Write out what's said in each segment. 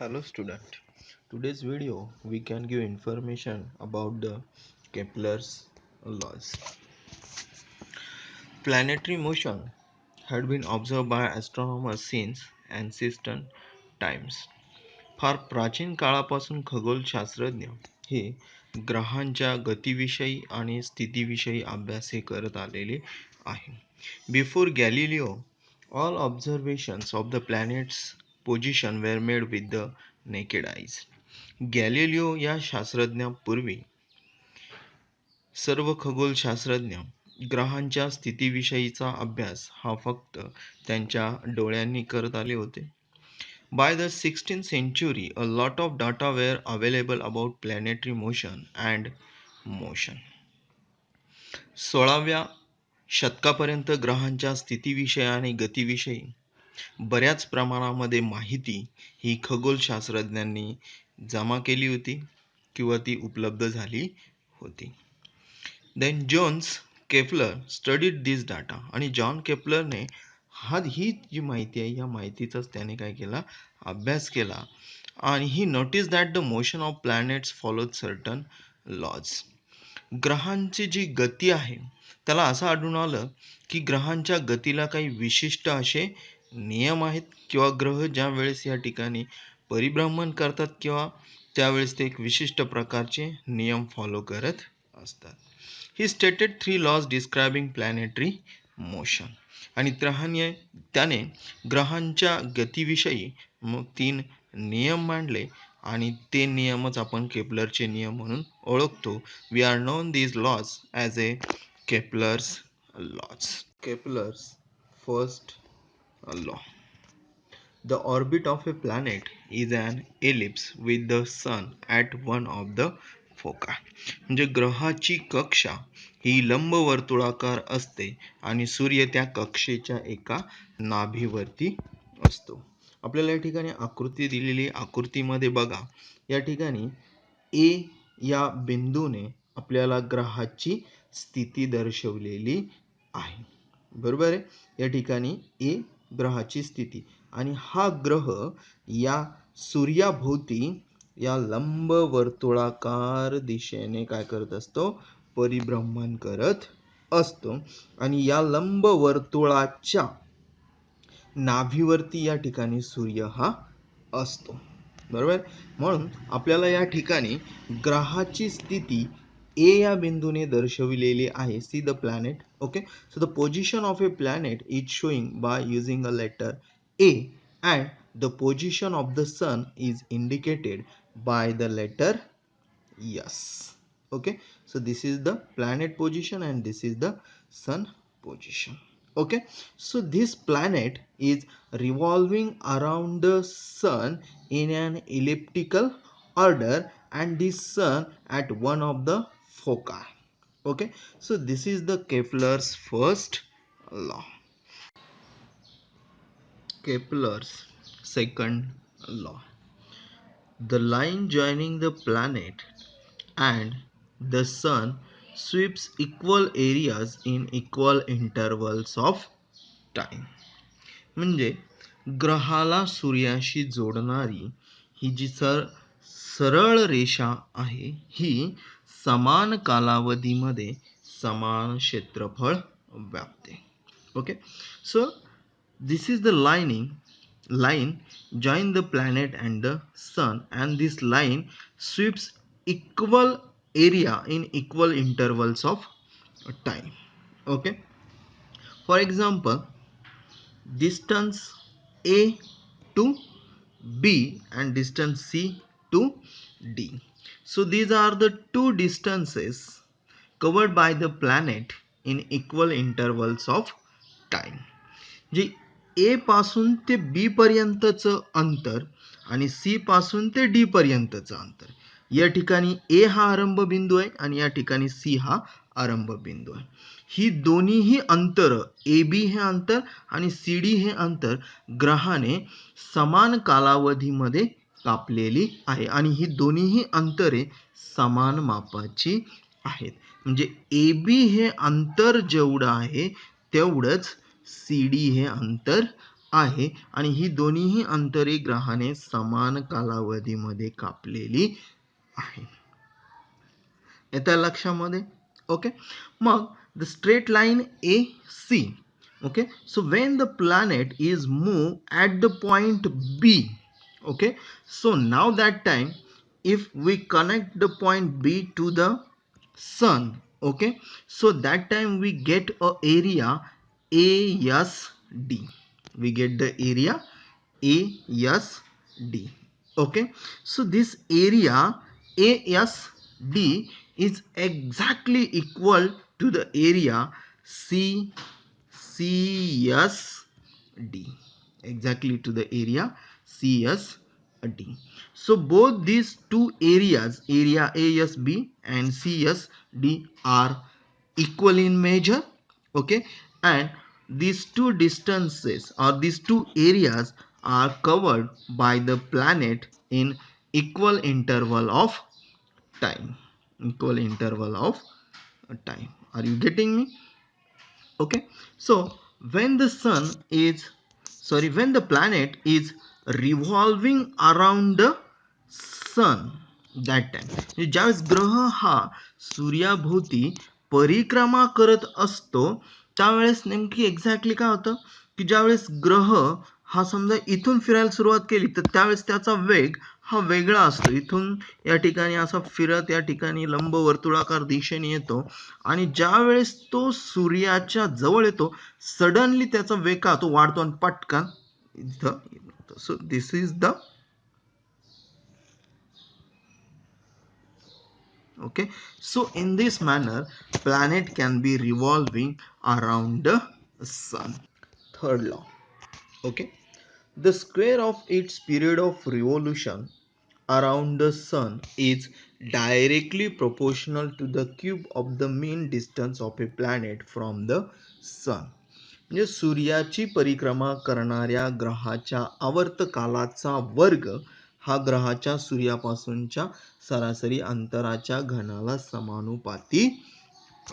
Hello student. Today's video we can give information about the Kepler's laws. Planetary motion had been observed by astronomers since ancient times. फार प्राचीन काळापासून खगोलशास्त्रज्ञ हे ग्रहांच्या गतीविषयी आणि स्थितीविषयी अभ्यास हे करत आलेले आहे. Before Galileo all observations of the planet's position were made with the naked eyes. Galileo या शास्त्रज्ञापूर्वी सर्व खगोलशास्त्रज्ञ ग्रहांच्या स्थितीविषयीचा अभ्यास हा फक्त त्यांच्या डोळ्यांनी करत आले होते. By the 16th century, a lot of data were available about planetary motion and motion. 16व्या शतकापर्यंत ग्रहांच्या स्थितीविषयी आणि गतीविषयी बऱ्याच प्रमाणामध्ये माहिती ही खगोलशास्त्रज्ञांनी जमा केली होती किंवा ती उपलब्ध झाली होती. देन जोन्स केपलर स्टडीड दिस डाटा आणि जॉन केपलरने ही जी माहिती आहे या माहितीचाच त्याने काय केला, अभ्यास केला. आणि ही notice that the motion of planets followed certain laws. ग्रहांची जी गती आहे त्याला असं आढळून आलं की ग्रहांच्या गतीला काही विशिष्ट असे नियम आहेत किंवा ग्रह ज्या वेळेस या ठिकाणी परिभ्रमण करतात किंवा त्यावेळेस ते एक विशिष्ट प्रकारचे नियम फॉलो करत असतात. He stated 3 laws describing planetary motion. आणि त्याने ग्रहांच्या गतीविषयी मग 3 नियम मांडले आणि ते नियमच आपण केपलरचे नियम म्हणून ओळखतो. We are known these laws as a Kepler's laws. Kepler's first law. The orbit of a planet is an ellipse with the sun at one of the foci. म्हणजे ग्रहाची कक्षा ही लंबवर्तुळाकार असते आणि सूर्य त्या कक्षेच्या एका नाभीवरती असतो. आपल्याला या ठिकाणी आकृती दिलेली, आकृतीमध्ये बघा या ठिकाणी ए या बिंदूने आपल्याला ग्रहाची स्थिती दर्शवलेली आहे. बरोबर आहे. या ठिकाणी ए ग्रहाची स्थिती आणि हा ग्रह या सूर्याभोवती या लंब वर्तुळाकार दिशेने काय करत असतो, परिभ्रमण करत असतो. आणि या लंब वर्तुळाच्या नाभीवरती या ठिकाणी सूर्य हा असतो. बरोबर. म्हणून आपल्याला या ठिकाणी ग्रहाची स्थिती ए या बिंदूने दर्शविलेली आहे. See the planet. Okay. So the position of a planet is showing by using a letter A and the position of the sun is indicated by the letter S. Okay, so this is the planet position and this is the sun position. Okay, so this planet is revolving around the sun in an elliptical order and the sun at one of the foci. Okay, so this is the Kepler's first law. Kepler's second law. The line joining the planet and the sun sweeps equal areas in equal intervals of time. म्हणजे ग्रहाला सूर्याशी जोडणारी ही जी सरळ रेषा आहे ही समान कालावधीमध्ये समान क्षेत्रफळ व्यापते. Okay. So this is the line join the planet and the sun and this line sweeps equal area in equal intervals of time. Okay, for example distance a to b and distance c to d. So these are the two distances covered by the planet in equal intervals of time. जे ए पासून ते बी पर्यंतचं अंतर आणि C पासून ते D पर्यंतचं अंतर. या ठिकाणी ए हा आरंभ बिंदू आहे आणि या ठिकाणी सी हा आरंभ बिंदू आहे. ही दोन्हीही अंतर ए बी हे अंतर आणि सी डी हे अंतर ग्रहाने समान कालावधीमध्ये कापलेली आहे आणि ही दोन्हीही अंतरे समान मापाची आहेत. म्हणजे ए बी हे अंतर जेवढं आहे तेवढंच सी डी हे अंतर आहे आणि ही दोन्हीही अंतरे ग्रहाने समान कालावधीमध्ये कापलेली आहे. येत्या लक्षामध्ये. ओके. मग the straight line A C. Okay, so when the planet is moved at the point B, okay, so now that time if we connect the point B to the sun, okay, so that time we get a area ASD. We get the area ASD. Okay, so this area ASD is exactly equal to the area CSD, exactly to the area CSD. So both these two areas, area ASB and CSD, are equal in measure. Okay, and these two distances or these two areas are covered by the planet in equal interval of time. Equal interval of time. Are you getting me? Okay, so when the sun is when the planet is revolving around the sun, that time ज्यावेळेस ग्रह हा सूर्याभोवती परिक्रमा करत असतो त्यावेळेस नेमकी exactly काय होतं की ज्यावेळेस ग्रह हा समजा इथून फिरायला सुरुवात केली तर त्यावेळेस त्याचा वेग हा वेगळा असतो. इथून या ठिकाणी असा फिरत या ठिकाणी लंबवर्तुळाकार दिशेने येतो आणि ज्यावेळेस तो सूर्याच्या जवळ येतो सडनली त्याचा वेग का तो वाढतो आणि पटकन इथं येतो. So this is the okay, so in this manner planet can be revolving around the sun. Third law. Okay, the square of its period of revolution around the sun is directly proportional to the cube of the mean distance of a planet from the sun. म्हणजे सूर्याची परिक्रमा करणाऱ्या ग्रहाच्या आवर्तकालाचा वर्ग हा ग्रहाच्या सूर्यापासूनच्या सरासरी अंतराच्या घनाला समानुपाती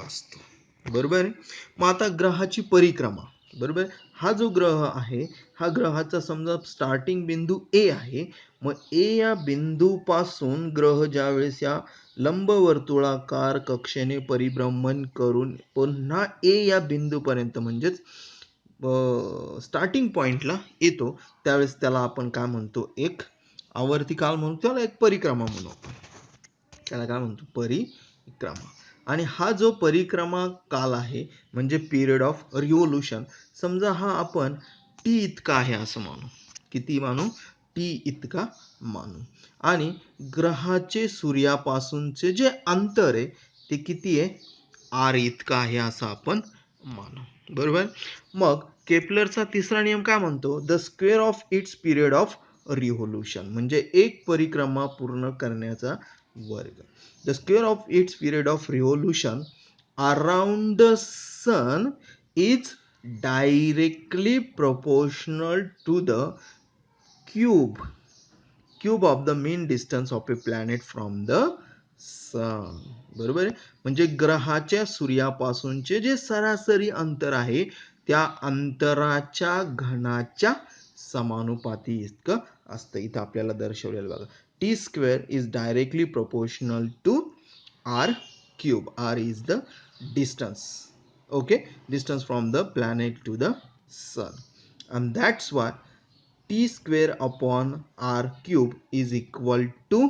असतो. बरोबर आहे. मग आता ग्रहाची परिक्रमा, बरोबर, हा जो ग्रह आहे हा ग्रहाचा समजा स्टार्टिंग बिंदू ए आहे. मग ए या बिंदूपासून ग्रह ज्यावेळेस या लंबवर्तुळाकार कक्षेने परिभ्रमण करून पुन्हा ए या बिंदूपर्यंत म्हणजेच स्टार्टिंग पॉइंटला येतो त्यावेळेस त्याला आपण काय म्हणतो एक आवर्ती काल म्हणतो, त्याला एक परिक्रमा म्हणू. त्याला काय म्हणतो परिक्रमा. आणि हा जो परिक्रमा काल आहे म्हणजे पिरियड ऑफ रिव्होल्यूशन, समजा हा आपण टी इतका आहे असं मानू. किती मानू? टी इतका मानू. आणि ग्रहाचे सूर्यापासूनचे जे अंतर आहे ते किती आहे? आर इतका आहे असं आपण मानू. बरोबर. मग केपलरचा तिसरा नियम काय म्हणतो? The square of its period of revolution, म्हणजे एक परिक्रमा पूर्ण करण्याचा वर्ग. The square of its period of revolution around the sun is directly proportional to the cube of the mean distance of a planet from the sun. बरोबर आहे. म्हणजे ग्रहाच्या सूर्यापासूनचे जे सरासरी अंतर आहे त्या अंतराच्या घनाच्या समानुपाती इतकं असतं. इथं आपल्याला दर्शवलेलं बघा, T square is directly proportional to R cube. R is the distance, okay, distance from the planet to the sun, and that's why t square upon r cube is equal to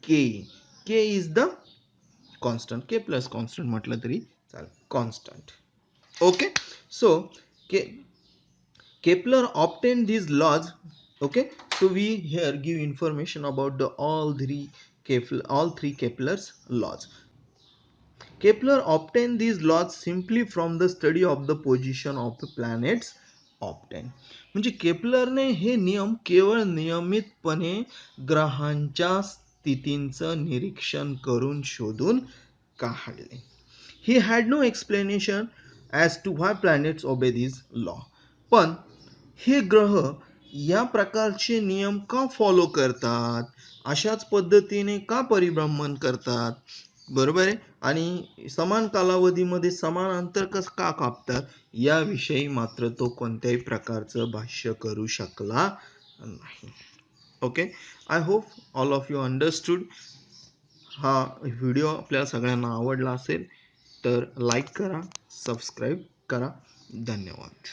k. K is the constant. K plus constant म्हटलं तरी चालेल, constant. Okay, so Kepler obtained these laws. Okay, so we here give information about the all three Kepler's laws. Kepler obtained these laws simply from the study of the position of the planets obtained. म्हणजे केपलरने हे नियम केवळ नियमितपणे ग्रहांच्या स्थितींचं निरीक्षण करून शोधून काढले. He had no explanation as to why planets obey this law. पण हे ग्रह या प्रकारचे नियम का फॉलो करतात, अशाच पद्धतीने का परिभ्रमण करतात, बरोबर आहे. आणि समान कालावधीमध्ये समान अंतर कसं का कापतात, याविषयी मात्र तो कोणत्याही प्रकारचं भाष्य करू शकला नाही. Okay. I hope all of you understood. हा व्हिडिओ आपल्या सगळ्यांना आवडला असेल तर लाईक करा, सबस्क्राईब करा. धन्यवाद.